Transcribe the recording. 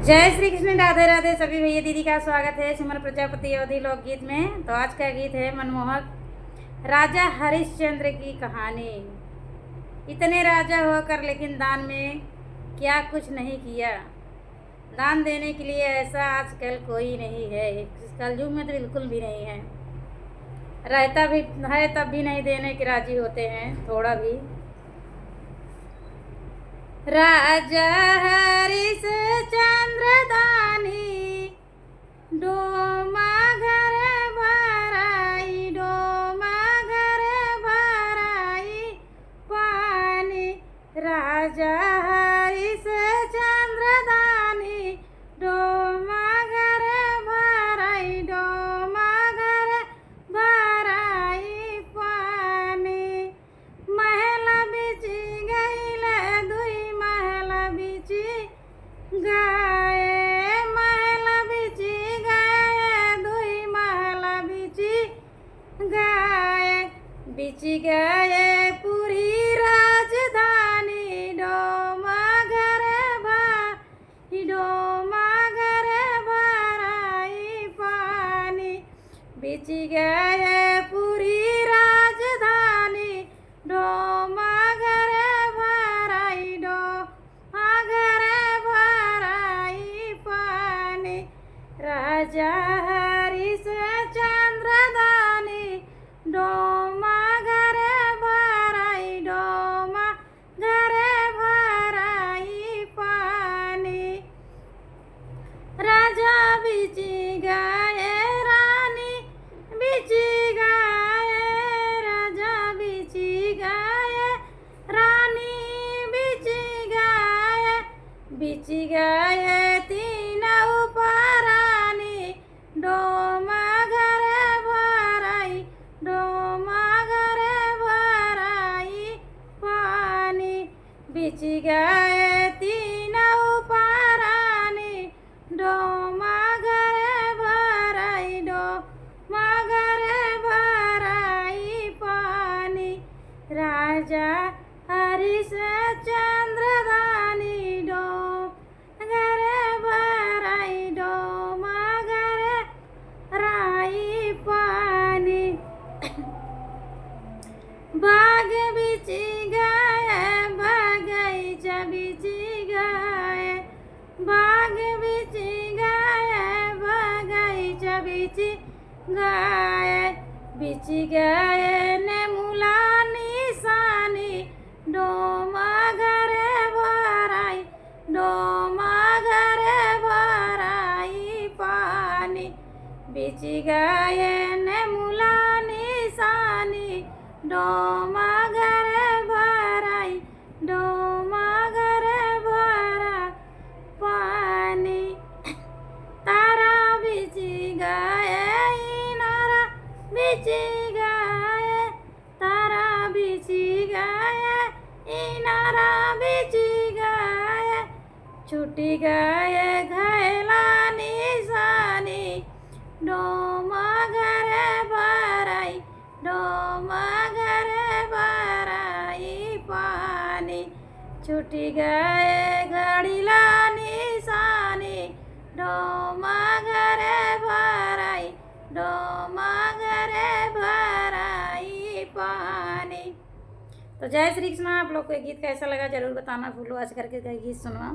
जय श्री कृष्ण, राधे राधे। सभी भैया दीदी का स्वागत है सिमर प्रजापति अवधि लोकगीत में। तो आज का गीत है मनमोहक राजा हरिश्चंद्र की कहानी। इतने राजा होकर लेकिन दान में क्या कुछ नहीं किया। दान देने के लिए ऐसा आजकल कोई नहीं है। इस कलयुग में तो बिल्कुल भी नहीं है। रहता भी है तब भी नहीं देने के राजी होते हैं थोड़ा भी। राजा हरिश्चंद्र दानी डोमा घर भराई, डोमा घर भराई पानी। राजा हरिश्चंद्र दानी डोमा घर भराई, डोमा घर भराई पानी। महल बिची गईल दुई महल बिची गाय, महल बिची गाय दुई महल बिची गाय। बिची गाय पूरी राजधानी डोमा घर भाई, डोमा घर भराई पानी। बिची गाय पूरी राजधानी डोमा घर भराई, डोमा घर भराई पानी। राजा हरिश्चंद्र दानी डोमा घर भराई, डोमा घर भराई पानी। राजा बिची गाय रानी बिची गाय, राजा बिची गाय रानी बिची गाय। बिची गाय तीन उपरानी डोमा घर भराई, डोमा घर भराई पानी। बिची गाय तीन उपरानी डोमा घर भराई, डोमा घर भराई पानी। राजा हरिश्चंद्र दानी डोमा घर भराई, डोमा घर भराई पानी। बाग बिची गाय बगीचा बिची गाय, बाग बिची गाय बगीचा बिची गाय। बिची गाय ने मुला निशानी डोमा घर भराई, डोमा घर भराई पानी। बिची गाय ने मुला निशानी डोमा घर भराई, डोमा घर भरा पानी। तारा बिची गाय इनारा बिची गाय, तारा बिची गाय इनारा बिची गाय। छुटी गाय घायला निशानी डोमा घर भराई, डोमा घर भराई पानी। छुटी गाय घड़ीला निशानी डोमा घर भराई, डोमा घर भराई पानी। तो जय श्री कृष्ण। आप लोग को ये गीत कैसा लगा जरूर बताना। भूलो आज करके गीत सुनवा।